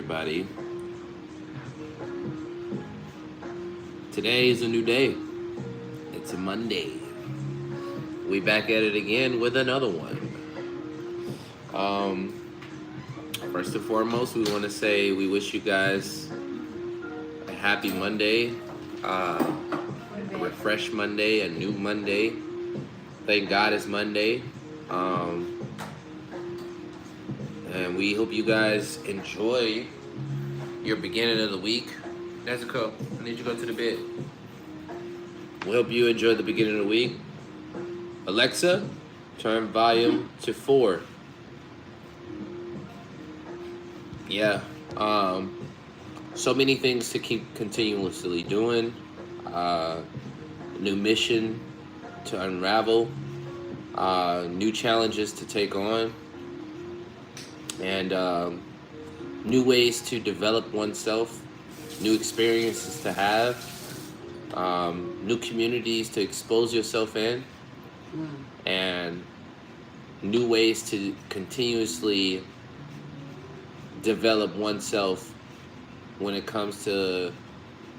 everybody. Today is a new day. It's a Monday. We back at it again with another one. First and foremost, we want to say we wish you guys a happy Monday, a refresh Monday, a new Monday. Thank God it's Monday. And we hope you guys enjoy your beginning of the week. Nezuko, I need you to go to the bed. We hope you enjoy the beginning of the week. Alexa, turn volume to 4. Yeah. So many things to keep continuously doing. New mission to unravel. New challenges to take on. And new ways to develop oneself, new experiences to have, new communities to expose yourself in, and new ways to continuously develop oneself when it comes to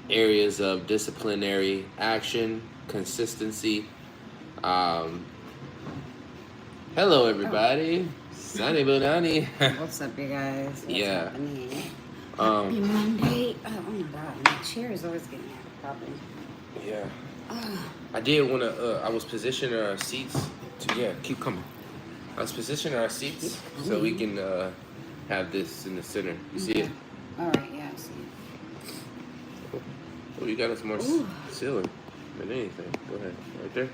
areas of disciplinary action, consistency. Hello, everybody. Sunny Bunani. What's up, you guys? What's happening? Happy Monday. Oh my god, my chair is always getting out of problem. Yeah. I did want to, I was positioning our seats to, keep coming. I was positioning our seats so we can have this in the center. You see it? Alright, yeah, I see it. Oh, you got us more ceiling than anything. Go ahead. Right there.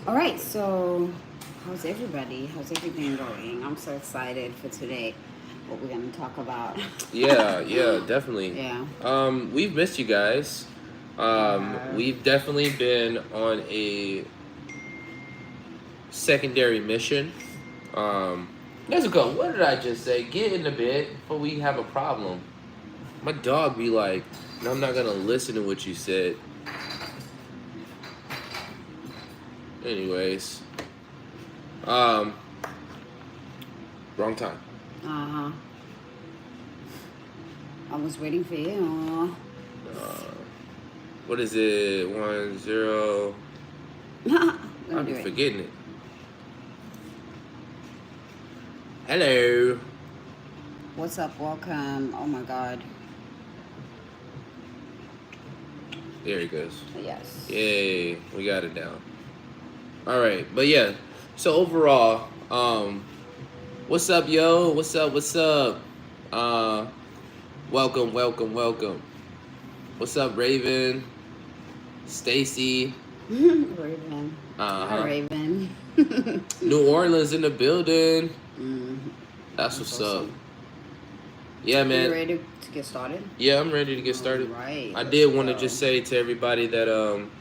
Alright, so how's everybody? How's everything going? I'm so excited for today. What we're going to talk about. Yeah, definitely. Yeah. We've missed you guys. We've definitely been on a secondary mission. Let's go. What did I just say? Get in the bed before we have a problem. My dog be like, no, I'm not gonna listen to what you said. Anyways, wrong time. I was waiting for you. What is it? 10. I'm be forgetting it. Hello. What's up? Welcome. Oh my god. There he goes. Yes. Yay, we got it down. All right, but yeah. So overall, what's up, yo? What's up? Welcome. What's up, Raven? Stacy. Raven. Hi, Raven. New Orleans in the building. That's what's awesome. up. Yeah, man. You ready to get started? Yeah, I'm ready to get started. Right. I did want to just say to everybody that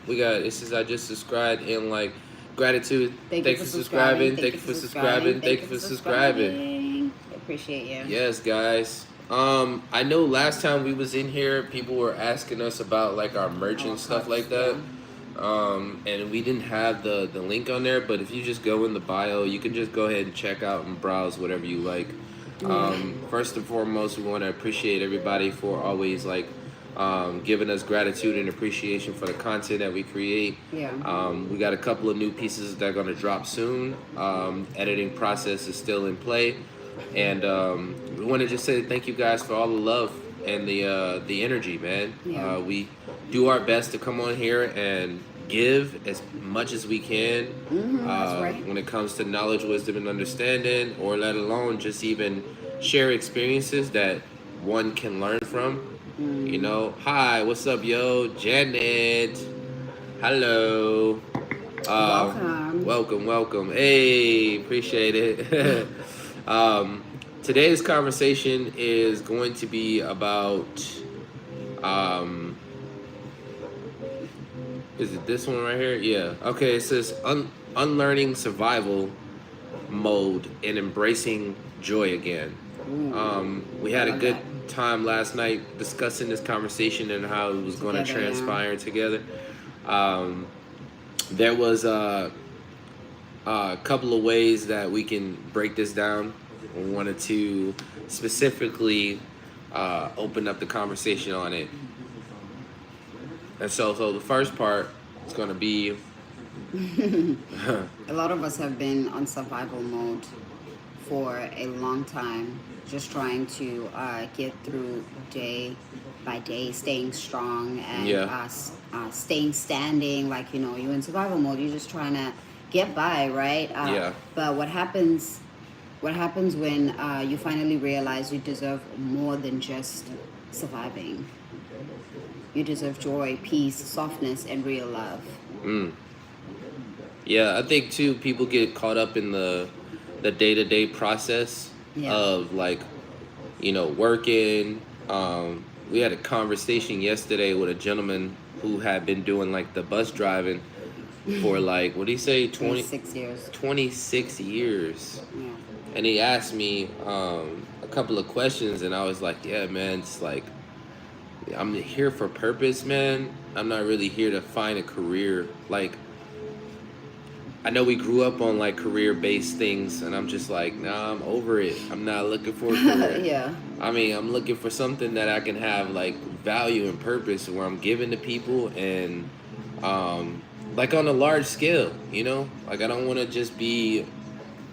we got. It says I just subscribed and like gratitude. Thank you for subscribing. Thank you for subscribing. Thank you for subscribing. Appreciate you. Yes, guys. I know last time we was in here, people were asking us about like our merch and stuff like that. And we didn't have the link on there, but if you just go in the bio, you can just go ahead and check out and browse whatever you like. First and foremost, we want to appreciate everybody for always like giving us gratitude and appreciation for the content that we create. Yeah. We got a couple of new pieces that are going to drop soon. Editing process is still in play. And we want to just say thank you guys for all the love and the energy, man. Yeah. We do our best to come on here and give as much as we can that's right. when it comes to knowledge, wisdom, and understanding, or let alone just even share experiences that one can learn from. You know, hi, what's up, yo? Janet. Hello. Welcome. Hey, appreciate it. Today's conversation is going to be about is it this one right here? Yeah. Okay, it says unlearning survival mode and embracing joy again. We had a good time last night discussing this conversation and how it was going to transpire together. There was a couple of ways that we can break this down. We wanted to specifically open up the conversation on it. And so the first part is going to be A lot of us have been on survival mode for a long time, just trying to get through day by day, staying strong and yeah, staying standing. Like, you're in survival mode. You're just trying to get by, right? yeah, But what happens? What happens when you finally realize you deserve more than just surviving? You deserve joy, peace, softness, and real love. mm. Yeah. I think too people get caught up in the day-to-day process Yeah. of like working. We had a conversation yesterday with a gentleman who had been doing like the bus driving for like what did he say 26 years. 26 years. Yeah. And he asked me a couple of questions, and I was like, yeah, man, it's like I'm here for purpose, man. I'm not really here to find a career. Like, I know we grew up on like career-based things, and I'm just like, nah, I'm over it. I'm not looking for a career. Yeah. I mean, I'm looking for something that I can have like value and purpose, where I'm giving to people, and like on a large scale, Like I don't want to just be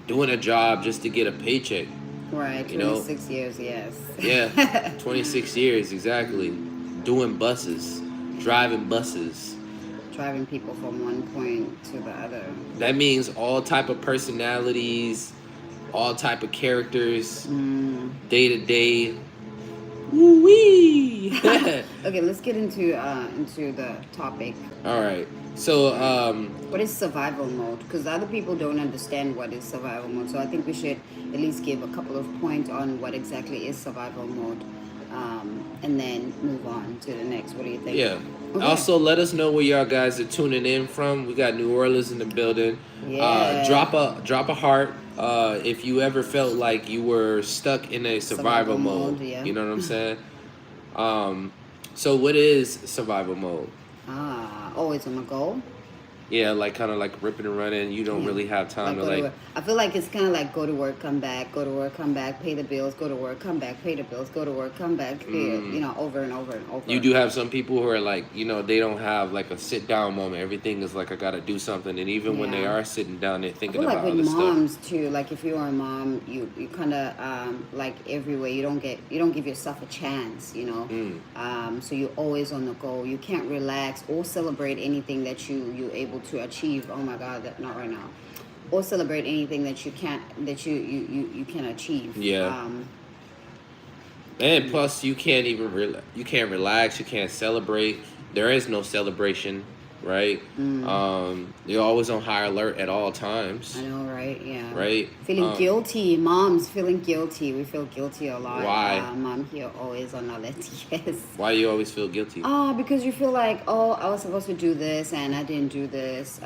doing a job just to get a paycheck. Right. 26 years. Yes. Yeah, 26 years exactly. Doing buses, driving buses. Driving people from one point to the other. That means all type of personalities, all type of characters, day to day. Woo wee. Okay, let's get into the topic. All right. So What is survival mode? Because other people don't understand what is survival mode. So I think we should at least give a couple of points on what exactly is survival mode, and then move on to the next. What do you think? yeah. Okay. Also, let us know where y'all guys are tuning in from. We got New Orleans in the building. Yeah. Drop a heart. If you ever felt like you were stuck in a survival mode, yeah. you know what I'm saying? So what is survival mode? Always on the go. Yeah, like kind of like ripping and running. You don't really have time to like. I feel like it's kind of like go to work, come back, go to work, come back, pay the bills, go to work, come back, pay the bills, go to work, come back, pay it, over and over and over. You do have some people who are like, they don't have like a sit down moment. Everything is like, I got to do something. And even when they are sitting down, they're thinking about other stuff. I feel like with moms too, like if you're a mom, you kind of like everywhere. You don't give yourself a chance, So you're always on the go. You can't relax or celebrate anything that you're able to achieve. Oh my God, not right now. Or celebrate anything that you can achieve. Yeah. And plus, you can't even you can't relax. You can't celebrate. There is no celebration, right? You're always on high alert at all times. I know, right? Yeah. Right. Feeling guilty. Moms feeling guilty. We feel guilty a lot. Why? Mom here always on alert. Yes. Why you always feel guilty? Because you feel like, I was supposed to do this and I didn't do this.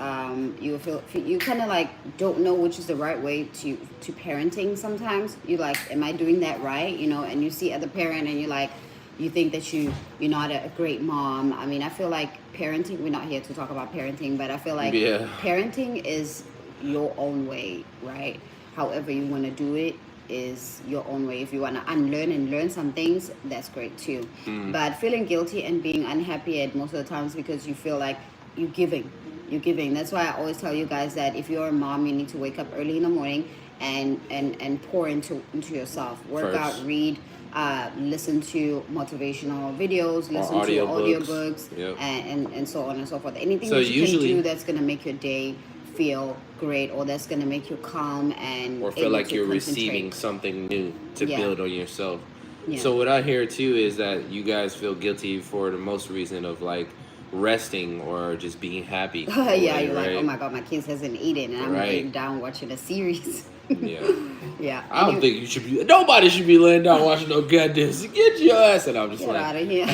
You kind of like don't know which is the right way to parenting. Sometimes you like, am I doing that right? And you see other parent and you're like, you think that you're not a great mom. I mean, I feel like parenting, we're not here to talk about parenting, but I feel like parenting is your own way, right? However you want to do it is your own way. If you want to unlearn and learn some things, that's great too. But feeling guilty and being unhappy at most of the times because you feel like you're giving. That's why I always tell you guys that if you're a mom, you need to wake up early in the morning and pour into yourself. Work out, read, listen to motivational videos, listen to audiobooks, and so on and so forth. Anything that you can do that's going to make your day feel great, or that's going to make you calm and or feel like you're receiving something new to build on yourself. So what I hear too is that you guys feel guilty for the most reason of like resting or just being happy. You're right? Like, oh my God, my kids hasn't eaten and I'm laying down watching a series. Yeah. I don't think you should be. Nobody should be laying down watching no goddamn. Get your ass, and I'm just get like, out of here.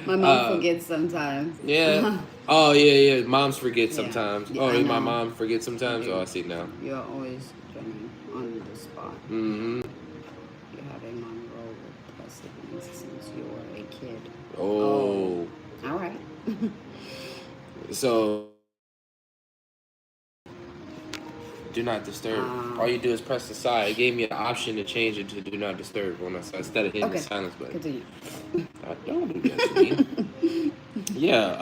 My mom forgets sometimes. Yeah. Oh yeah. Moms forget sometimes. Yeah, my mom forgets sometimes. Oh, I see now. You're always on the spot. Mm-hmm. You have a mom role with siblings since you were a kid. Oh. All right. So, do not disturb. All you do is press the side. It gave me an option to change it to do not disturb on the side instead of hitting the silence button. Continue. Don't do that to me. Yeah.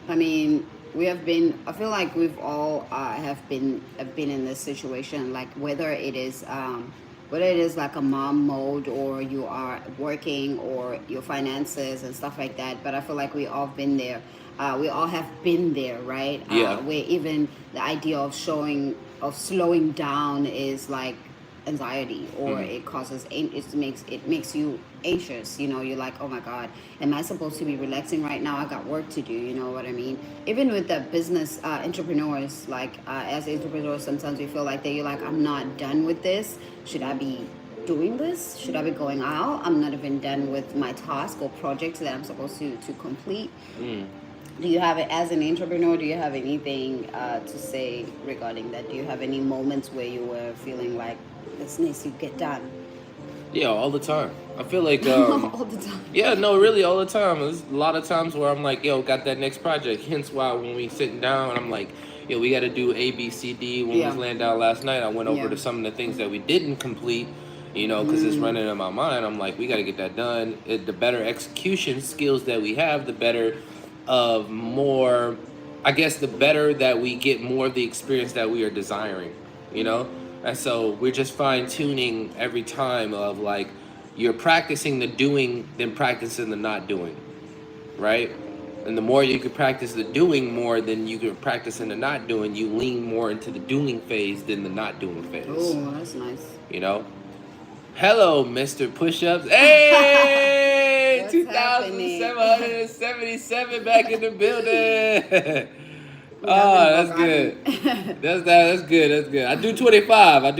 I mean, we have been. I feel like we've all have been in this situation. Like whether it is like a mom mode or you are working or your finances and stuff like that. But I feel like we all been there. We all have been there, right? Yeah. Where even the idea of slowing down is like anxiety, or it causes it makes you anxious. You're like, oh my god, am I supposed to be relaxing right now? I got work to do. You know what I mean? Even with the business entrepreneurs, like as entrepreneurs, sometimes we feel like you're like, I'm not done with this. Should I be doing this? Should I be going out? I'm not even done with my task or projects that I'm supposed to complete. Do you have it as an entrepreneur? Do you have anything to say regarding that? Do you have any moments where you were feeling like this needs to get done? Yeah, all the time. I feel like all the time. Yeah, no, really, all the time. There's a lot of times where I'm like, yo, got that next project. Hence why when we sitting down, I'm like, yo, we got to do A, B, C, D. When we was laying down last night, I went over to some of the things that we didn't complete, because it's running in my mind. I'm like, we got to get that done. The better execution skills that we have, the better more, I guess, the better that we get more of the experience that we are desiring, And so we're just fine tuning every time of like, you're practicing the doing than practicing the not doing, right? And the more you can practice the doing more than you can practice in the not doing, you lean more into the doing phase than the not doing phase. Oh, that's nice. Hello, Mr. Push-Ups. Hey! 2,777 back in the building. That's good. That's good. I do 25. But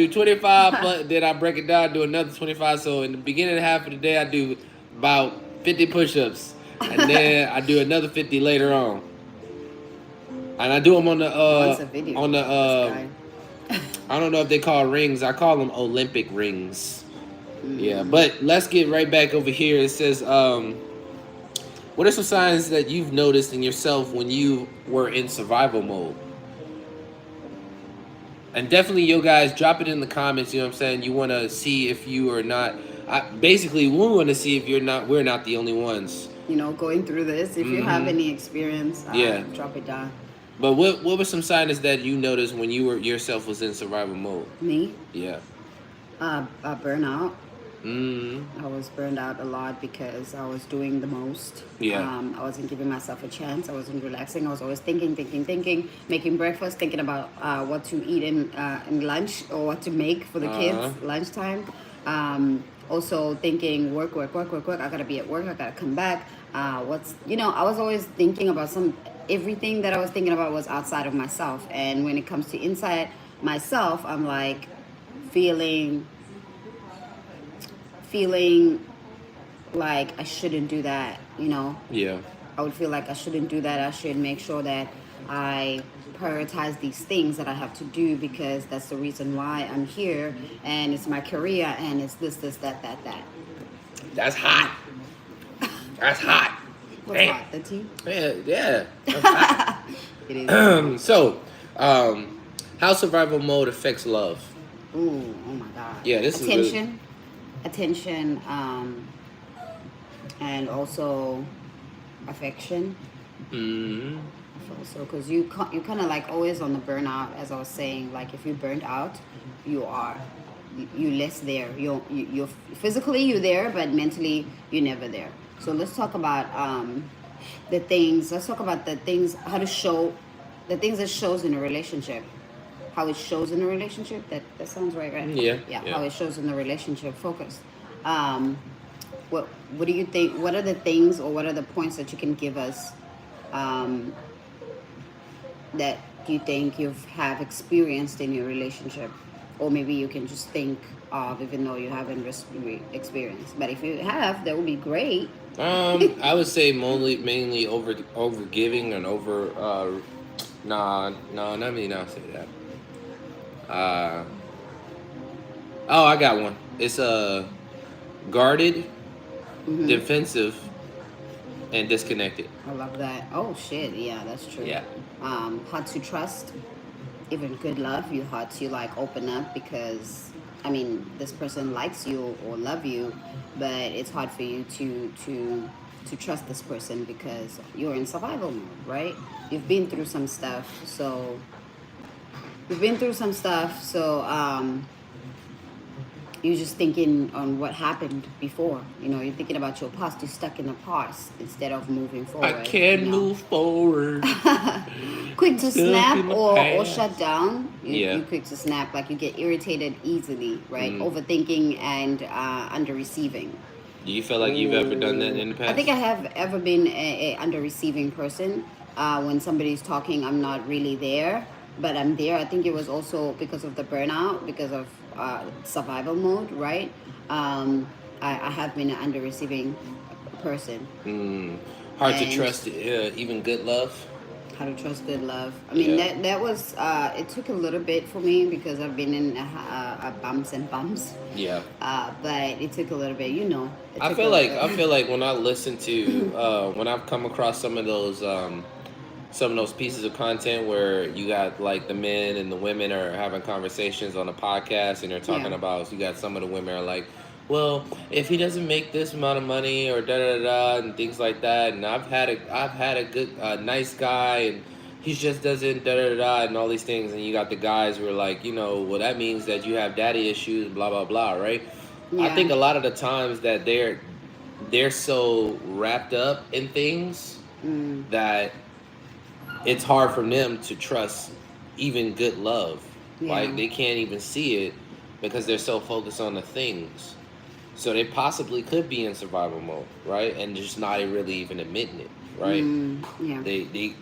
then I break it down, do another 25. So in the beginning of half of the day, I do about 50 push-ups, and then I do another 50 later on. And I do them on the I don't know if they call rings. I call them Olympic rings. Yeah, but let's get right back over here. It says, what are some signs that you've noticed in yourself when you were in survival mode? And definitely, you guys, drop it in the comments. You know what I'm saying? You want to see if you are not. Basically, we want to see if we're not the only ones. Going through this. If you have any experience, drop it down. But what were some signs that you noticed when you yourself was in survival mode? Me? Yeah. Burnout. I was burned out a lot because I was doing the most. Yeah. I wasn't giving myself a chance. I wasn't relaxing. I was always thinking, making breakfast, thinking about what to eat in lunch or what to make for the kids lunchtime. Also thinking work. I gotta be at work. I gotta come back. I was always thinking about everything that I was thinking about was outside of myself. And when it comes to inside myself, I'm like feeling like I shouldn't do that, Yeah. I would feel like I shouldn't do that. I should make sure that I prioritize these things that I have to do, because that's the reason why I'm here, and it's my career, and it's this, that. That's hot. That's hot. What's hot? The tea? Yeah. That's hot. It is. So, how survival mode affects love? Ooh, oh my God. Yeah, this attention, and also affection. Also, because you kind of like always on the burnout, as I was saying. Like if you burned out, you less there. You're physically you're there, but mentally you're never there. So let's talk about the things. Let's talk about the things. How to show the things that shows in a relationship. How it shows in a relationship. That sounds right? Yeah. How it shows in the relationship. Focus. What do you think? What are the things, or what are the points that you can give us that you think you have experienced in your relationship, or maybe you can just think of, even though you haven't experienced. But if you have, that would be great. I would say mainly over giving and over. Let me not say that. I got one. It's guarded, defensive, and disconnected. I love that. Oh shit, yeah, that's true. Yeah. Hard to trust. Even good love, you hard to like open up because I mean this person likes you or love you, but it's hard for you to trust this person because you're in survival mode, right? You've been through some stuff, so you've been through some stuff, so you're just thinking on what happened before. You know, you're thinking about your past. You're stuck in the past instead of moving I forward. can't You know, move forward. quick to Stuck snap in the or past. shut down. Yeah. You quick to snap, like you get irritated easily, right? Mm. Overthinking and under receiving. Do you feel like you've ever done that in the I think past? I have ever been a under receiving person. When somebody's talking, I'm not really there, but I'm there. I think it was also because of the burnout, because of survival mode, right? I have been an under receiving person. Mm. Hard to And trust even good love. how to trust good love. I mean, Yeah. that was it took a little bit for me because I've been in bumps and bumps, Yeah. but it took a little bit. You know, it I took feel like a when I listen to when I've come across some of those pieces of content where you got like the men and the women are having conversations on a podcast and they're talking yeah, about, so you got some of the women are like, well, if he doesn't make this amount of money or da da da and things like that, and I've had a good nice guy and he just doesn't da da da and all these things, and you got the guys who are like, well, that means that you have daddy issues, blah blah blah, right? I yeah, think a lot of the times that they're so wrapped up in things mm, that it's hard for them to trust even good love. yeah, Like they can't even see it because they're so focused on the things. So they possibly could be in survival mode, right? And just not really even admitting it, right? yeah,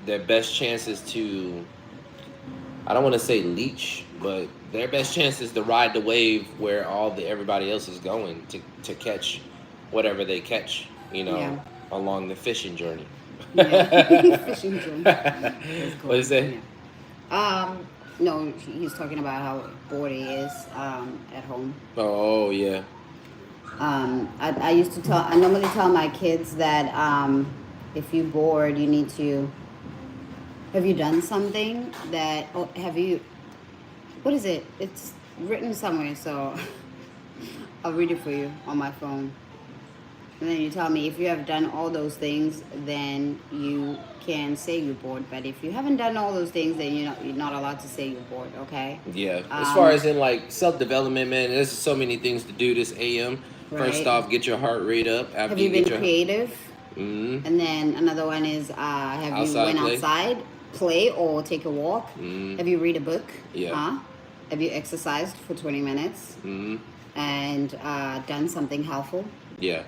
Their best chances to, I don't want to say leech, but their best chance is to ride the wave where everybody else is going to catch whatever they catch, yeah, along the fishing journey. yeah. What Fishing drone. That's do cool. you say? Yeah. No, he's talking about how bored he is at home. Oh yeah. I used to tell. I normally tell my kids that if you're bored, you need to. Have you done something that? Oh, have you? What is it? It's written somewhere, so I'll read it for you on my phone. And then you tell me if you have done all those things, then you can say you're bored. But if you haven't done all those things, then you're not allowed to say you're bored. Okay? Yeah. As far as in like self development, man, there's so many things to do this AM. First Right. off, get your heart rate up Have after you you get been your creative? mm, And then another one is have you outside went play. outside, play or take a walk? Mm, Have you read a book? yeah. Huh? Have you exercised for 20 minutes Mm, and done something helpful? yeah.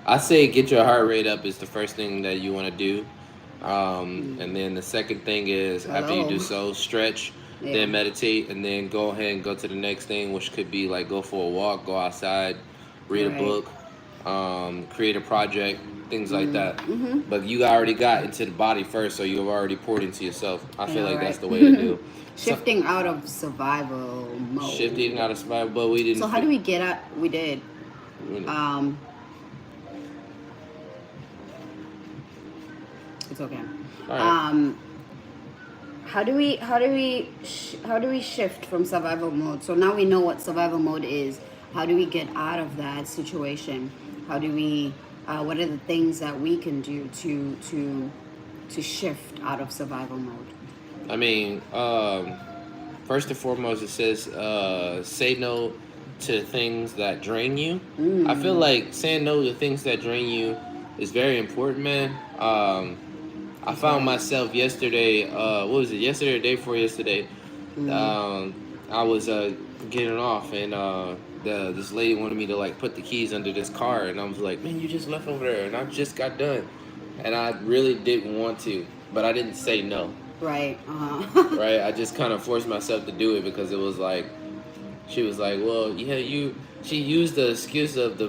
I say get your heart rate up is the first thing that you want to do. And then the second thing is after you do Hello. so, stretch, Yeah. then meditate, and then go ahead and go to the next thing, which could be like go for a walk, go outside, read a Right. book, create a project, things like that. Mm-hmm. But you already got into the body first, so you've already poured into yourself. I I feel know, like that's right? the way to do. So, Shifting out of survival shifting mode. out of survival, but we So didn't how do fit. we get out? We did. Um, it's okay. All right. How do we shift from survival mode? So now we know what survival mode is. How do we get out of that situation? How do we? What are the things that we can do to shift out of survival mode? I mean, first and foremost, it says say no to things that drain you. I feel like saying no to things that drain you is very important, man. I That's found right. myself yesterday. What was it? Yesterday or the day before yesterday? I was getting off, and this lady wanted me to like put the keys under this car, and I was like, "Man, you just left over there, and I just got done," and I really didn't want to, but I didn't say no. Right. Uh-huh. Right? I just kind of forced myself to do it because it was like, she was like, well, yeah, she used the excuse of the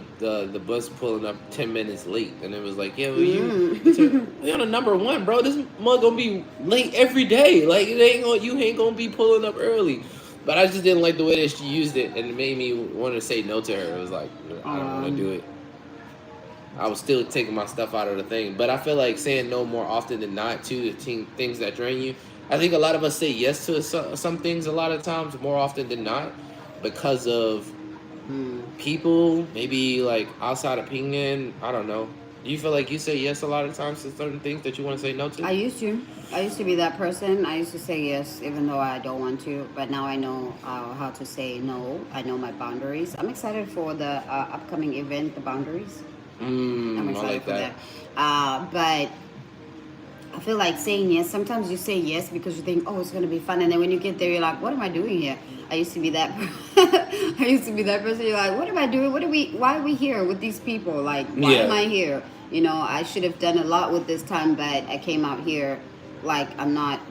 bus pulling up 10 minutes late, and it was like, yeah, well, we on a number one, bro. This mug gonna be late every day. Like you ain't gonna be pulling up early. But I just didn't like the way that she used it, and it made me want to say no to her. It was like, I don't want to do it. I was still taking my stuff out of the thing. But I feel like saying no more often than not to things that drain you. I think a lot of us say yes to some things a lot of times more often than not because of people, maybe like outside opinion. I don't know. Do you feel like you say yes a lot of times to certain things that you want to say no to? I used to. I used to be that person. I used to say yes, even though I don't want to. But now I know how to say no. I know my boundaries. I'm excited for the upcoming event, the boundaries. I'm I excited like for that. that. But I feel like saying yes. Sometimes you say yes because you think, oh, it's gonna be fun, and then when you get there, you're like, what am I doing here? I used to be that. I used to be that person. You're like, what am I doing? What are we? Why are we here with these people? Like, why am Yeah. I here? You know, I should have done a lot with this time, but I came out here like I'm not.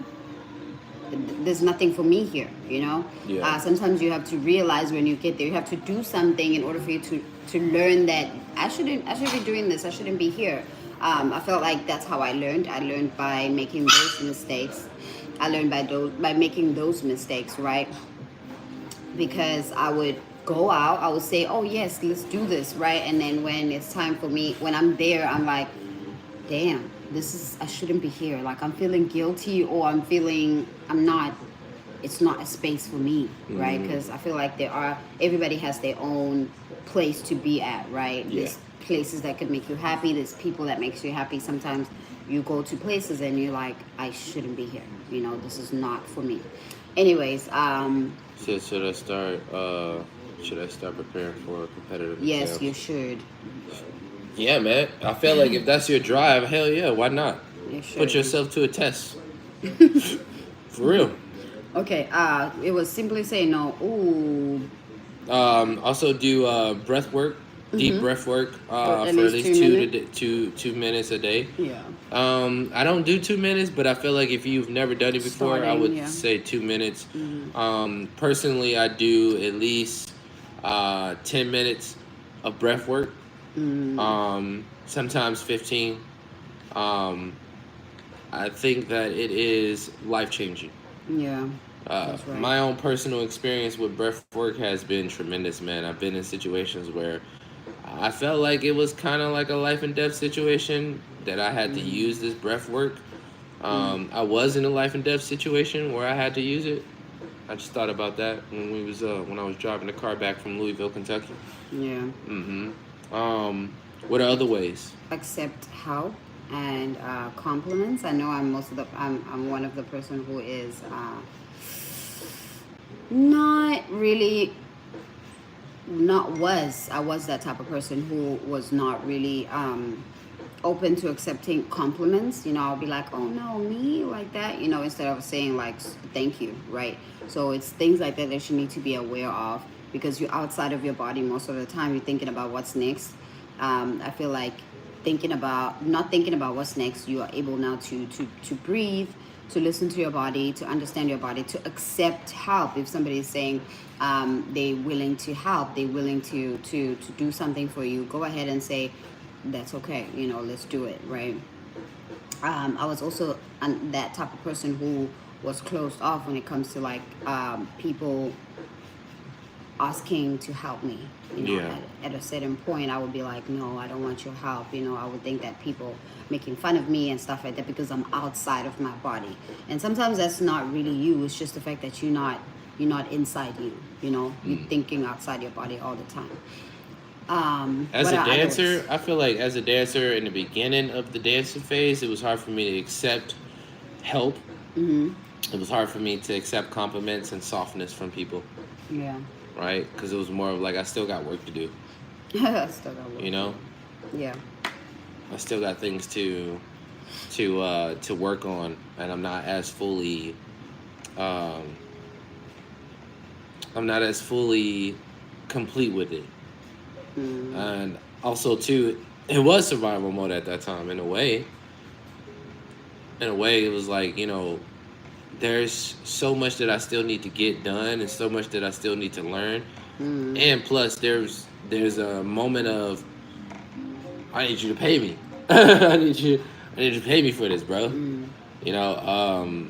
There's nothing for me here. You know. Yeah. Sometimes you have to realize when you get there, you have to do something in order for you to learn that I shouldn't. I should be doing this. I shouldn't be here. I felt like that's how I learned. I learned by making those mistakes. I learned by making those mistakes, right? Because I would go out, I would say, oh yes, let's do this, right? And then when it's time for me, when I'm there, I'm like, damn, I shouldn't be here. Like I'm feeling guilty, or I'm not, it's not a space for me, right? Because I feel like everybody has their own place to be at, right? Yeah. There's places that could make you happy. There's people that makes you happy. Sometimes you go to places and you're like, I shouldn't be here. You know, this is not for me. Anyways, So should I start? Should I start preparing for competitive yes, exams? you should. Yeah, man. I feel like if that's your drive, hell yeah, why not? You should. Put yourself to a test. For real. Okay. It was simply saying no. Ooh. Also do breath work, deep breath work For at for at least least 2 minutes. 2 minutes a day. Yeah. I don't do 2 minutes, but I feel like if you've never done it before, I Starting, would yeah. say 2 minutes. Personally, I do at least 10 minutes of breath work. Sometimes 15. Um, I think that it is life changing. Yeah. That's right. My own personal experience with breath work has been tremendous, man. I've been in situations where I felt like it was kind of like a life and death situation that I had to use this breath work. I was in a life and death situation where I had to use it. I just thought about that when I was driving the car back from Louisville, Kentucky. Yeah. What are other ways? Accept help and compliments. I know I'm one of the person who is not really I was that type of person who was not really open to accepting compliments. You know, I'll be like, oh no, me like that, you know, instead of saying like thank you, right? So it's things like that you need to be aware of, because you're outside of your body most of the time. You're thinking about what's next. I feel like not thinking about what's next, you are able now to breathe, to listen to your body, to understand your body, to accept help. If somebody is saying they're willing to help, they're willing to do something for you, go ahead and say, that's okay, you know, let's do it, right? I was also that type of person who was closed off when it comes to like people asking to help me. You know, Yeah. at a certain point, I would be like, no, I don't want your help. You know, I would think that people making fun of me and stuff like that because I'm outside of my body. And sometimes that's not really you. It's just the fact that you're not inside you. You know, you're thinking outside your body all the time. As What a are dancer, others? I feel like as a dancer in the beginning of the dancing phase, it was hard for me to accept help. It was hard for me to accept compliments and softness from people, Yeah. right? Because it was more of like I still got work to do, Still got work. you know. Yeah. I still got things to work on, and um, I'm not as fully complete with it. And also too, it was survival mode at that time. In a way, it was like, you know, there's so much that I still need to get done, and so much that I still need to learn. And plus, there's a moment of I need you to pay me. I need you to pay me for this, bro. You know,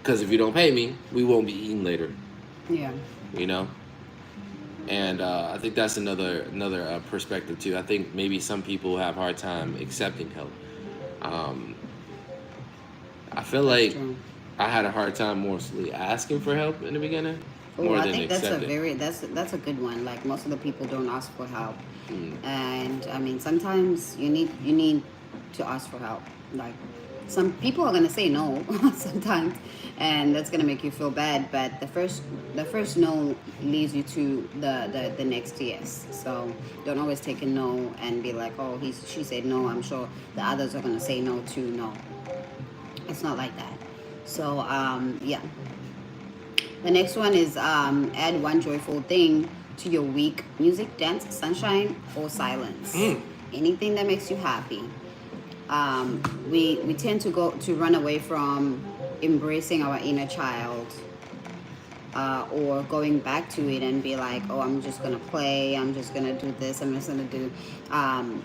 because if you don't pay me, we won't be eating later. Yeah. You know. And I think that's another perspective too. I think maybe some people have a hard time accepting help. Um, I feel That's like true. I had a hard time mostly asking for help in the beginning Oh, more I than think that's a accepting. very that's a good one. Like most of the people don't ask for help, Mm. and I mean sometimes you need to ask for help. Like some people are gonna say no sometimes, and that's gonna make you feel bad. But the first no leads you to the next yes. So don't always take a no and be like, oh, she said no. I'm sure the others are gonna say no too. No, it's not like that. So yeah, the next one is add one joyful thing to your week: music, dance, sunshine, or silence. Mm. Anything that makes you happy. We tend to run away from embracing our inner child, or going back to it and be like, oh, I'm just gonna play. I'm just gonna do this. I'm just gonna do um,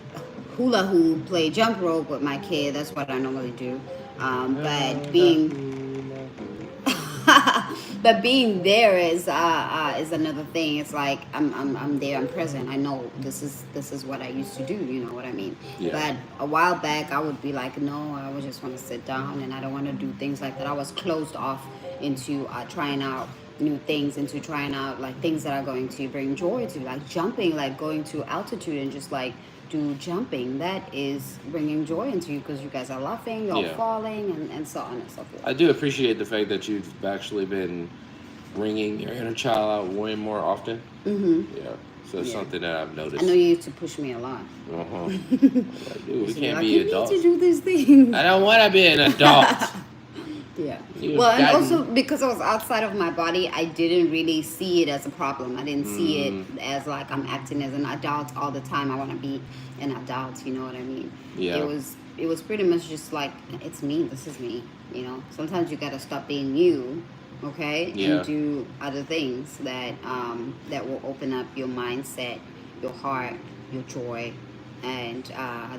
hula hoop, play jump rope with my kid. That's what I normally do. But but being there is another thing. It's like I'm there, I'm present. I know this is what I used to do. You know what I mean? Yeah. But a while back, I would be like, no, I would just want to sit down, and I don't want to do things like that. I was closed off into trying out new things, into trying out like things that are going to bring joy to, like jumping, like going to altitude and just like do jumping. That is bringing joy into you because you guys are laughing, you're Yeah. falling, and so on and so forth. I do appreciate the fact that you've actually been bringing your inner child out way more often. Mm-hmm. Yeah. So it's Yeah. something that I've I know noticed. you used to push me a lot. Uh huh. You Like, dude, we used to be can't like, be you need to adults. do these things. I don't want to be an adult. Yeah. You've Well, and also gotten. because I was outside of my body, I didn't really see it as a problem. I didn't see it Mm, as like I'm acting as an adult all the time. I want to be an adult. You know what I mean? It yeah. was it was pretty much just like it's me. This is me. You know. Sometimes you gotta stop being you, okay, and Yeah. do other things that will open up your mindset, your heart, your joy, and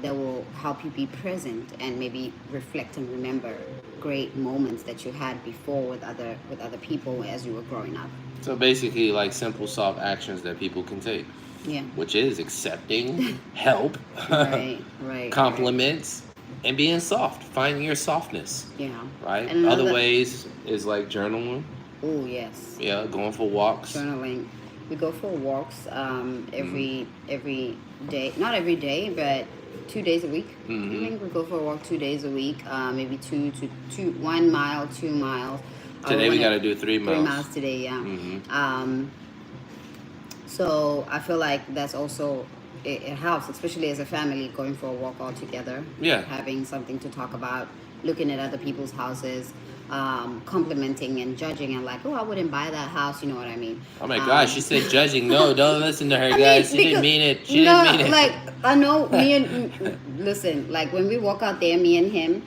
that will help you be present and maybe reflect and remember great moments that you had before with other people as you were growing up. So basically, like simple, soft actions that people can take, Yeah. which is accepting help, Right. Right. Right. compliments, and being soft, finding your softness, Yeah. right? And Other another. ways is like journaling, Oh yes. yeah, going for walks. Journaling. We go for walks Mm-hmm. every day. Not every day, but 2 days a week. I Mm-hmm. think we go for a walk 2 days a week. Maybe 1 mile, 2 miles. Today we When got it to do 3 miles. 3 miles today, yeah. Mm-hmm. So I feel like that's also it helps, especially as a family, going for a walk all together, Yeah. having something to talk about, looking at other people's houses, complimenting and judging, and like, oh, I wouldn't buy that house. You know what I mean? Oh my gosh, she said judging. No, don't listen to her, I guys. mean, She didn't because mean it. She didn't no, mean like I know it. me and listen, like when we walk out there, me and him,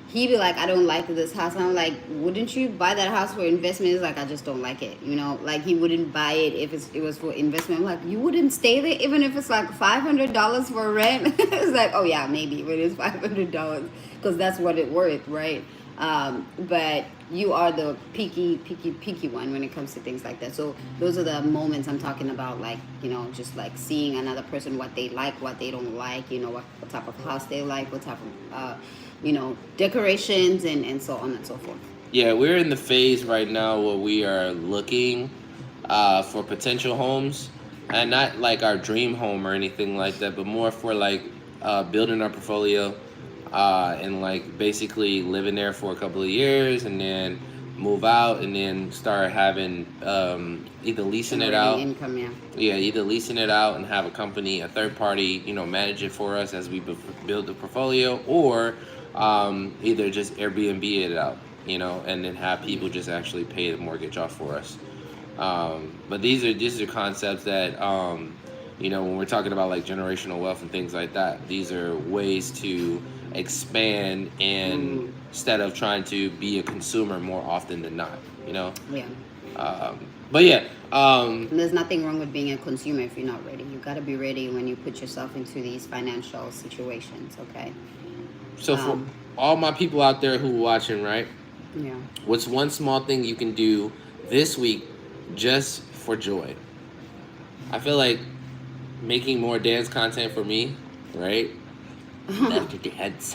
he be like, I don't like this house. And I'm like, wouldn't you buy that house for investment? He's like, I just don't like it. You know, like he wouldn't buy it if it was for investment. I'm like, you wouldn't stay there even if it's like $500 for rent. It's like, oh yeah, maybe it is $500 because that's what it worth, right? But you are the picky one when it comes to things like that. So those are the moments I'm talking about, like, just like seeing another person, what they like, what they don't like, what type of house they like, what type of decorations, and so on and so forth. Yeah, we're in the phase right now where we are looking for potential homes, and not like our dream home or anything like that, but more for like building our portfolio, and like basically living there for a couple of years and then move out and then start having either leasing it Generating out. income, yeah. Yeah, either leasing it out and have a company, a third party, manage it for us as we build the portfolio, or either just Airbnb it out, and then have people just actually pay the mortgage off for us. But these are concepts that, when we're talking about like generational wealth and things like that, these are ways to expand and Mm, instead of trying to be a consumer more often than not, yeah. But yeah, And there's nothing wrong with being a consumer if you're not ready. You got to be ready when you put yourself into these financial situations, okay? so for Um, all my people out there who are watching, right? yeah. What's one small thing you can do this week just for joy? I feel like making more dance content for me, right? Love to dance.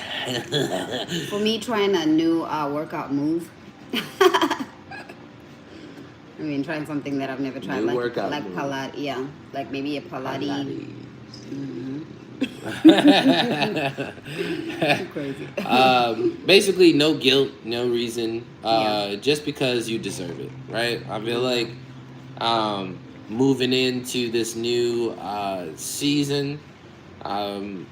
For me, trying a new workout move. I mean, trying something that I've never tried, New workout like move. Pilates. Yeah, like maybe a Pilates. Crazy. Basically, no guilt, no reason, Yeah. just because you deserve it, right? I feel Yeah. like moving into this new season. Um,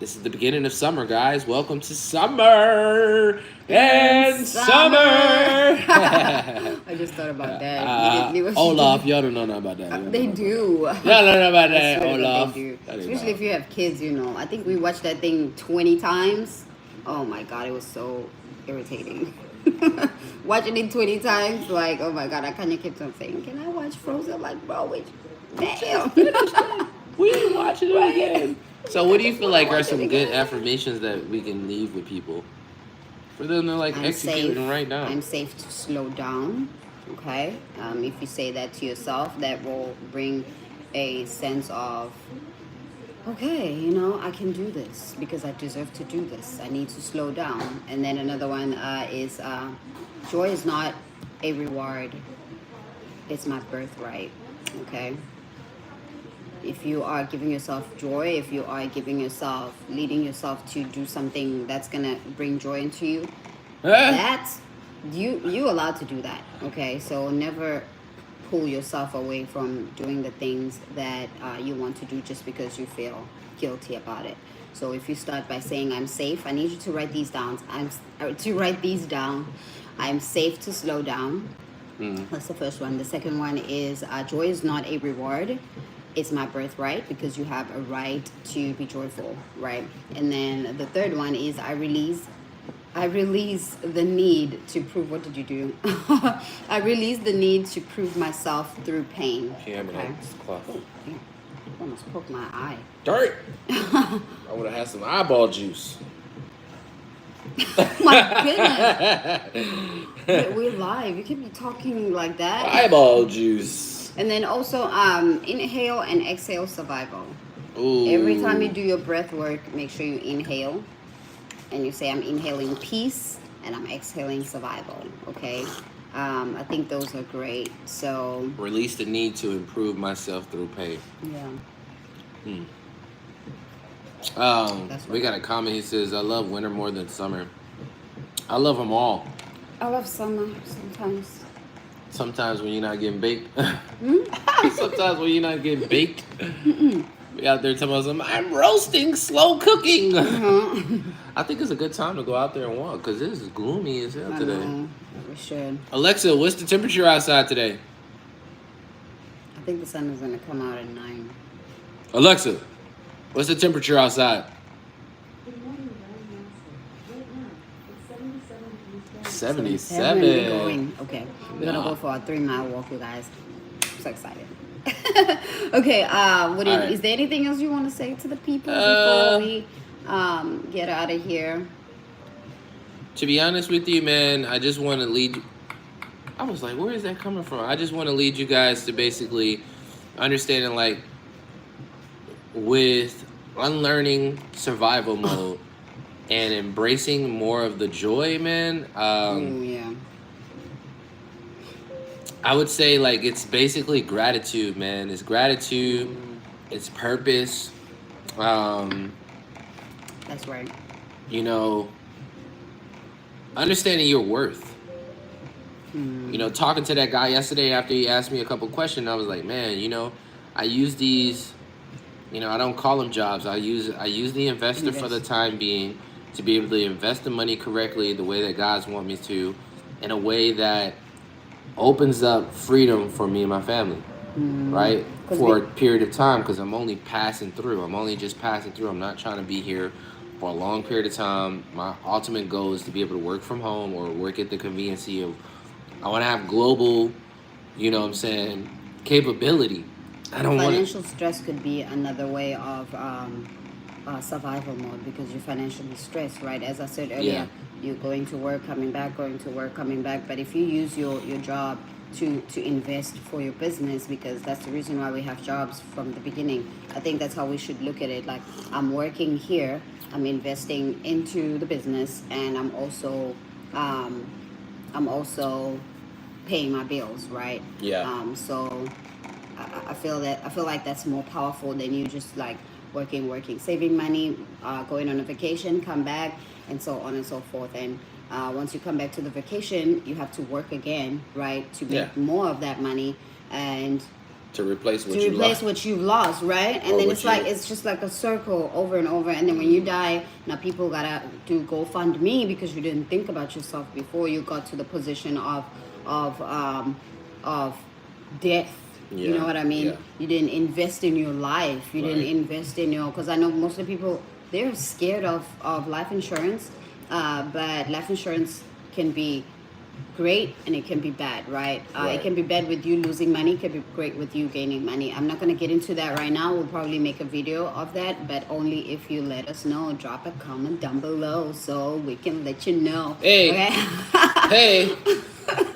this is the beginning of summer, guys. Welcome to summer and summer. I just thought about that immediately. What you Olaf, did. y'all don't know nothing about that. They do. Y'all don't know about I that, swear to God, Olaf. they do. That ain't Especially no. if you have kids, you know. I think we watched that thing 20 times. Oh my God, it was so irritating. Watching it 20 times, like, oh my God, I kind of kept on saying, can I watch Frozen? I'm like, bro, which, damn. We ain't watching it Right. again. So, what do you feel like are Watch it some good again. affirmations that we can leave with people for them to like I'm execute safe. and write down? I'm safe to slow down. Okay. If you say that to yourself, that will bring a sense of, okay, you know, I can do this because I deserve to do this. I need to slow down. And then another one is joy is not a reward, it's my birthright. Okay. If you are giving yourself joy, if you are giving yourself, leading yourself to do something that's gonna bring joy into you, that's you allowed to do that. Okay, so never pull yourself away from doing the things that you want to do just because you feel guilty about it. So if you start by saying I'm safe, I need you to write these down. I'm safe to slow down. That's the first one. The second one is joy is not a reward, it's my birthright because you have a right to be joyful, right? And then the third one is I release the need to prove. What did you do? I release the need to prove myself through pain. Yeah, Okay. cloth. Oh, yeah. Almost poked my eye. Dirt. I would have had some eyeball juice. My goodness. We're live. You can't be talking like that. Eyeball juice. And then also inhale and exhale survival. Ooh. Every time you do your breath work, make sure you inhale and you say I'm inhaling peace and I'm exhaling survival. Okay. I think those are great. So Release the need to improve myself through pain. yeah. We got a comment. He says, "I love winter more than summer. I love them all. I love summer sometimes. Sometimes when you're not getting baked. Sometimes when you're not getting baked. We out there telling us, I'm roasting, slow cooking. I think it's a good time to go out there and walk because it is gloomy as hell today. We should. Alexa, what's the temperature outside today? I think the sun is gonna come out at 9. Alexa, what's the temperature outside? Good morning, right now it's 77 degrees. 77. We're going. Okay, we're gonna Nah. go for a 3-mile walk, you guys. I'm so excited. Okay. Right. Is there anything else you want to say to the people before we get out of here? To be honest with you, man, I just want to lead. I was like, where is that coming from? I just want to lead you guys to basically understanding, like, with unlearning survival mode and embracing more of the joy, man. Yeah. I would say, like, it's basically gratitude, man. It's gratitude. It's purpose. That's right. You know, understanding your worth. You know, talking to that guy yesterday after he asked me a couple questions, I was like, man, you know, I use these, you know, I don't call them jobs. I use the investor for the time being to be able to invest the money correctly the way that God's want me to, in a way that opens up freedom for me and my family, right? For a period of time, because I'm only passing through. I'm only just passing through. I'm not trying to be here for a long period of time. My ultimate goal is to be able to work from home or work at the conveniency of, I want to have global, you know what I'm saying, capability. I don't want Financial stress could be another way of survival mode because you're financially stressed, right? As I said earlier, you're going to work, coming back, going to work, coming back. But if you use your job to invest for your business, because that's the reason why we have jobs from the beginning. I think that's how we should look at it. Like, I'm working here, I'm investing into the business, and um, I'm also paying my bills, right? Yeah. So I feel like that's more powerful than you just like working, saving money, going on a vacation, come back, and so on and so forth. And once you come back to the vacation, you have to work again, right, to make more of that money and to replace what what you've lost, right? And then it's just like a circle over and over. And then when you die, now people gotta do GoFundMe because you didn't think about yourself before you got to the position of death. You know what I mean? Yeah. You didn't invest in your life. You didn't invest in your, because I know most of the people, they're scared of life insurance, but life insurance can be great and it can be bad, right? It can be bad with you losing money, it can be great with you gaining money. I'm not going to get into that right now. We'll probably make a video of that, but only if you let us know. Drop a comment down below so we can let you know. Hey, okay? hey,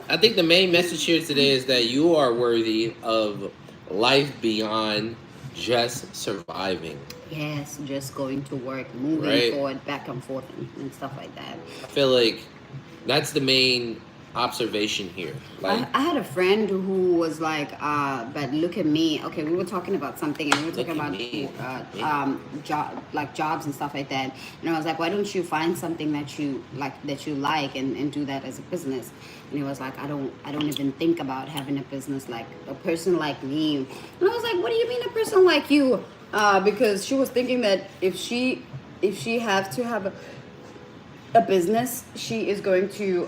I think the main message here today is that you are worthy of life beyond just surviving. Yes, just going to work, moving forward, back and forth, and stuff like that. I feel like that's the main observation here. Like, I had a friend who was like, but look at me. Okay, we were talking about something, and we were talking about jobs and stuff like that. And I was like, why don't you find something that you like and do that as a business? And he was like, I don't even think about having a business like a person like me. And I was like, what do you mean a person like you? Because she was thinking that if she have to have a business, she is going to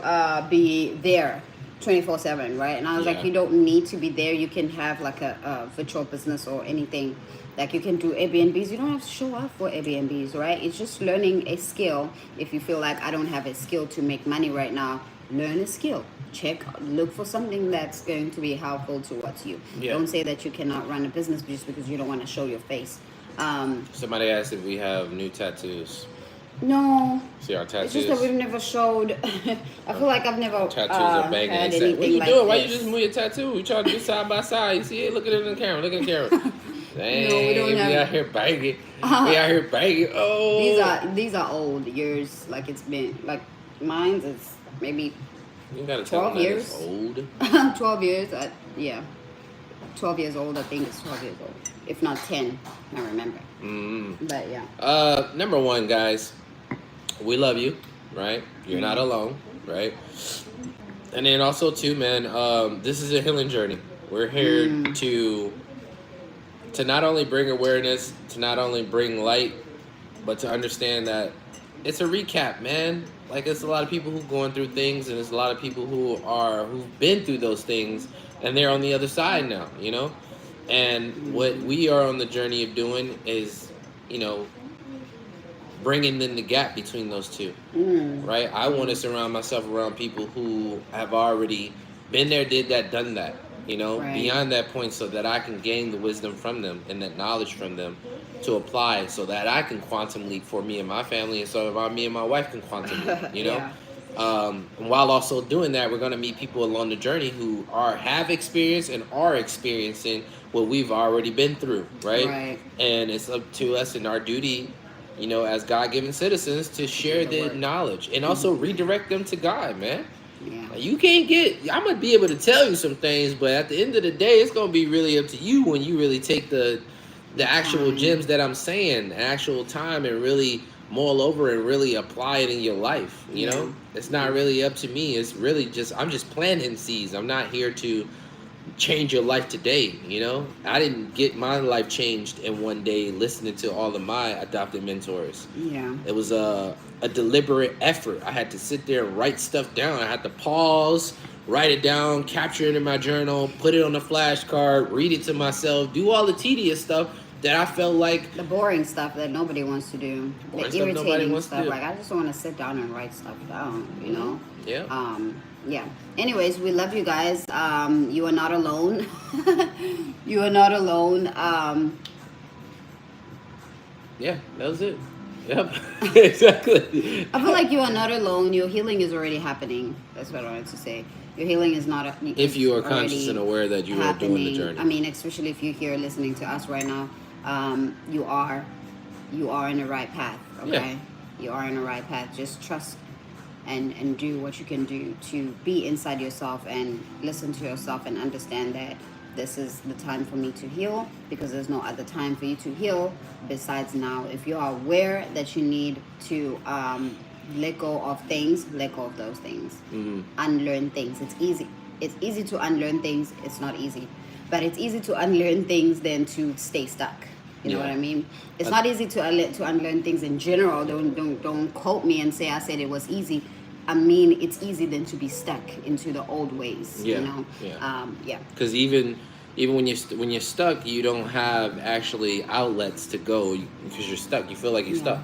be there 24/7, right? And I was like, you don't need to be there. You can have like a virtual business or anything. Like, you can do Airbnbs. You don't have to show up for Airbnbs, right? It's just learning a skill. If you feel like I don't have a skill to make money right now, learn a skill. Look for something that's going to be helpful towards you. Don't say that you cannot run a business just because you don't want to show your face. Somebody asked if we have new tattoos. No. See our tattoos? It's just that we've never showed. I feel like I've never tattoos are banging. had anything what you like doing? Why this. you just move your tattoo? We trying to do side by side. You see it? Look at it in the camera. Look at the camera. Dang, No, we don't have. We out here banging. We out here banging. Oh. These are old years. Like, it's been like mine's is maybe you gotta 12 years. Old. 12 years. Yeah. 12 years old. I think it's 12 years old. If not 10, I remember. But yeah. Number one, guys. We love you, right? You're not alone, right? And then also too, man, this is a healing journey. We're here to not only bring awareness, to not only bring light, but to understand that it's a recap, man. Like, it's a lot of people who going through things, and it's a lot of people who've been through those things, and they're on the other side now, you know? And what we are on the journey of doing is, you know, bringing in the gap between those two, right? I want to surround myself around people who have already been there, did that, done that, you know, beyond that point, so that I can gain the wisdom from them and that knowledge from them to apply, so that I can quantum leap for me and my family, and so that me and my wife can quantum leap, you know? And while also doing that, we're going to meet people along the journey who have experienced and are experiencing what we've already been through, right? And it's up to us and our duty, you know, as God-given citizens, to share the knowledge and also redirect them to God, man. Yeah. You can't I'm going to be able to tell you some things, but at the end of the day, it's going to be really up to you when you really take the actual gems that I'm saying, actual time, and really mull over and really apply it in your life, you know? It's not really up to me. It's really I'm just planting seeds. I'm not here to change your life today, you know? I didn't get my life changed in one day listening to all of my adopted mentors. It was a deliberate effort. I had to sit there and write stuff down. I had to pause, write it down, capture it in my journal, put it on a flashcard, read it to myself, do all the tedious stuff that I felt like... the boring stuff that nobody wants to do. The irritating stuff. Like, I just want to sit down and write stuff down, you know? Yeah. Anyways, we love you guys. You are not alone. You are not alone. Yeah, that was it. Yep. Exactly. I feel like you are not alone. Your healing is already happening. That's what I wanted to say. Your healing is not if you are it's conscious and already aware that you are doing the journey. I mean, especially if you're here listening to us right now, you are in the right path. Okay, Yeah. you are in the right path. Just trust and do what you can do to be inside yourself and listen to yourself and understand that this is the time for me to heal, because there's no other time for you to heal besides now. If you are aware that you need to let go of things, let go of those things. Unlearn things. It's easy to unlearn things. It's not easy, but it's easy to unlearn things than to stay stuck. You know Yeah. what I mean? It's not easy to unlearn things in general. Don't quote me and say I said it was easy. I mean, it's easy than to be stuck into the old ways. Yeah. You know. Yeah. Because even when you're stuck, you don't have actually outlets to go because you're stuck. You feel like you're stuck,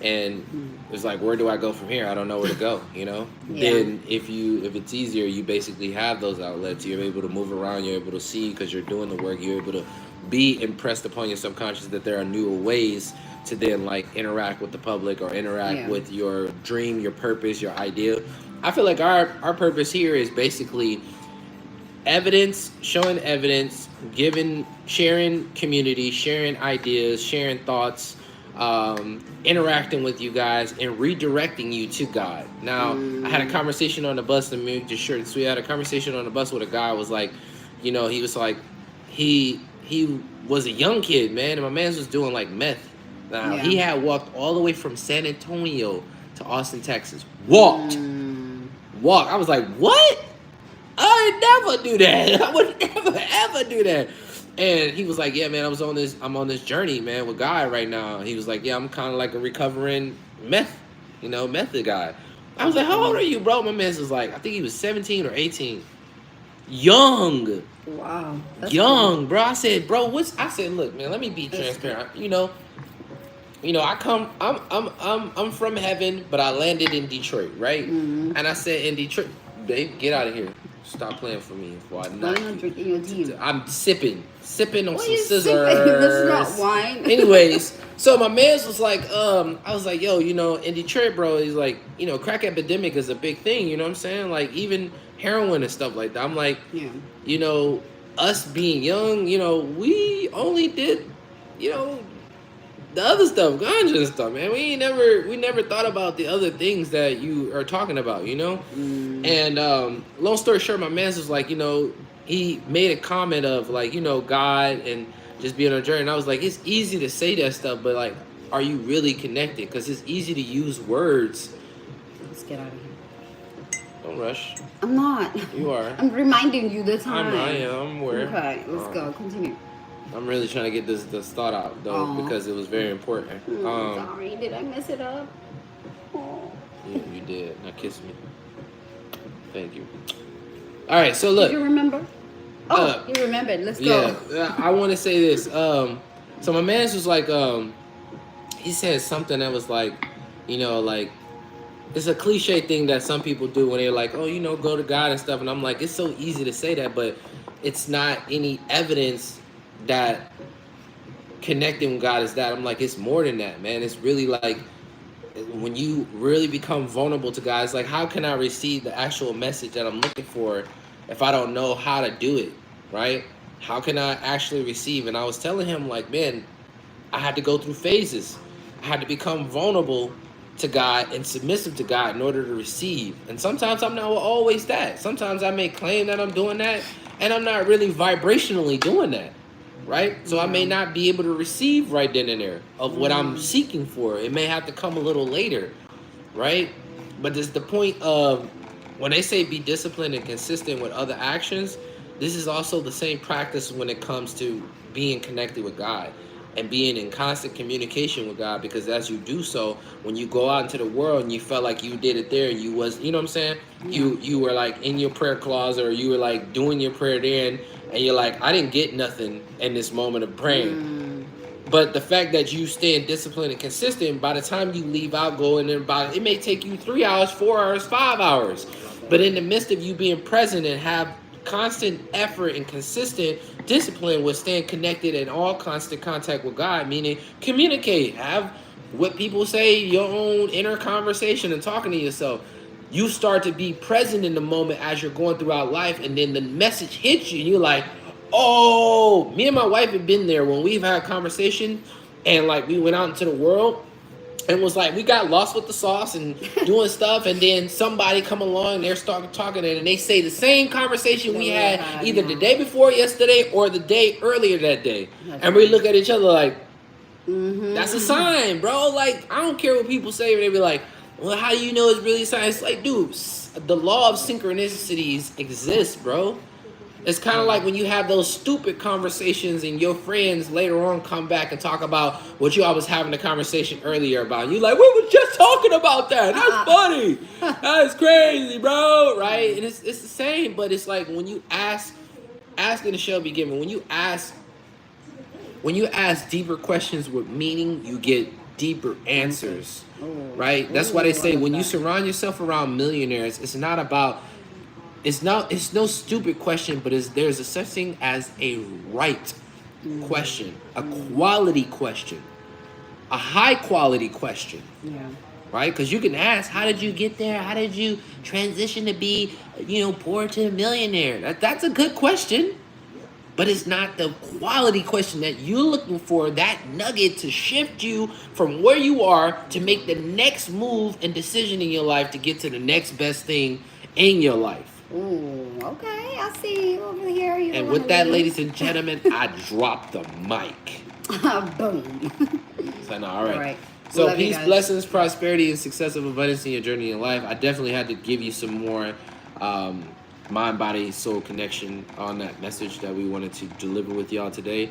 and it's like, where do I go from here? I don't know where to go. You know. Yeah. Then if it's easier, you basically have those outlets. You're able to move around. You're able to see because you're doing the work. You're able to be impressed upon your subconscious that there are newer ways to then like interact with the public or interact with your dream, your purpose, your idea. I feel like our purpose here is basically showing evidence, sharing community, sharing ideas, sharing thoughts, interacting with you guys, and redirecting you to God. Now, I had a conversation on the bus, and me just short and sweet. I had a conversation on the bus with a guy who was like, he was like, he was a young kid, man, and my man was doing like meth. Now, he had walked all the way from San Antonio to Austin, Texas. Walked. I was like, what? I would never do that. I would never ever do that. And he was like, yeah, man, I'm on this journey, man, with God right now. He was like, yeah, I'm kind of like a recovering method guy. I was like, how old are you, bro? My man was like, I think he was 17 or 18. Young. Wow. Young, cool. Bro. I said, look, man, let me be transparent. I'm from heaven, but I landed in Detroit, right? And I said in Detroit, babe, get out of here. Stop playing for me before I knock you. Drinking your tea. I'm sipping on some scissors. That's not wine. Anyways, so my man's was like, I was like, yo, in Detroit, bro, he's like, crack epidemic is a big thing, you know what I'm saying? Like even heroin and stuff like that. I'm like, us being young, we only did, the other stuff, ganja and stuff, man. We never thought about the other things that you are talking about, And long story short, my man was like, he made a comment of like, God and just being on a journey. And I was like, it's easy to say that stuff, but like, are you really connected? Because it's easy to use words. Let's get out of here. Don't rush. I'm not. You are. I'm reminding you the time. I'm aware. Okay, let's go. Continue. I'm really trying to get this thought out though, because it was very important. Sorry, did I mess it up? You did. Now kiss me. Thank you. All right, so look. Did you remember? You remembered. Let's go. Yeah, I want to say this. So my man was like, he said something that was like, like, it's a cliche thing that some people do when they're like, oh, go to God and stuff. And I'm like, it's so easy to say that, but it's not any evidence that connecting with God is that. I'm like, it's more than that, man. It's really like when you really become vulnerable to God, it's like, how can I receive the actual message that I'm looking for if I don't know how to do it, right? How can I actually receive? And I was telling him, like, man, I had to go through phases. I had to become vulnerable to God and submissive to God in order to receive. And sometimes I'm not always that. Sometimes I may claim that I'm doing that, and I'm not really vibrationally doing that, right? So I may not be able to receive right then and there of what I'm seeking for. It may have to come a little later, right? But it's the point of when they say be disciplined and consistent with other actions, this is also the same practice when it comes to being connected with God and being in constant communication with God, because as you do so, when you go out into the world and you felt like you did it there and you was, you know what I'm saying? Yeah. You were like in your prayer closet, or you were like doing your prayer there, and you're like, I didn't get nothing in this moment of praying. But the fact that you stay disciplined and consistent, by the time you leave out, going in about, it may take you 3 hours, 4 hours, 5 hours. But in the midst of you being present and have constant effort and consistent discipline with staying connected and all constant contact with God, meaning communicate, have what people say, your own inner conversation and talking to yourself. you start to be present in the moment as you're going throughout life, and then the message hits you, and you're like, oh, me and my wife have been there when we've had a conversation, and like we went out into the world, and was like, we got lost with the sauce and doing stuff, and then somebody come along and they're starting talking, and they say the same conversation we had either the day before yesterday or the day earlier that day. And we look at each other like, that's a sign, bro. Like, I don't care what people say. They be like, well, how do you know it's really a sign? It's like, dude, the law of synchronicities exists, bro. It's kind of like when you have those stupid conversations and your friends later on come back and talk about what you all was having a conversation earlier about. And you like, we were just talking about that. That's funny. That's crazy, bro. Right? And it's the same, but it's like when you asking the shall be given. When you ask deeper questions with meaning, you get deeper answers. Right? That's why they say when you surround yourself around millionaires, it's no stupid question, but there's a such thing as a right question, a quality question, a high quality question. Yeah. Right? Because you can ask, how did you get there? How did you transition to be, poor to a millionaire? That's a good question, but it's not the quality question that you're looking for, that nugget to shift you from where you are to make the next move and decision in your life to get to the next best thing in your life. Ooh, okay. I see you over here. And with that, ladies and gentlemen, I dropped the mic. Boom. So, no, all right. All right. So, Love you peace, guys. blessings, prosperity, and success of abundance in your journey in life. I definitely had to give you some more mind, body, soul connection on that message that we wanted to deliver with y'all today.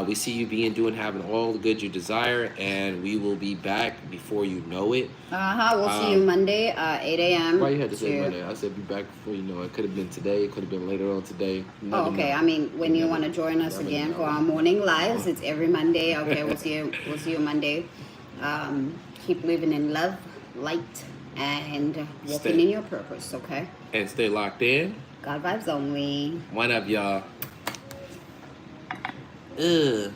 We see you doing, having all the good you desire, and we will be back before you know it. We'll see you Monday, 8 a.m. Why you had to say Monday? I said be back before you know it. Could have been today. It could have been later on today. Oh, okay. Know. I mean, when you want to join us again for our morning lives, it's every Monday. Okay, we'll see you. We'll see you Monday. Keep living in love, light, and walking in your purpose. Okay. And stay locked in. God vibes only. One up, y'all. Ugh.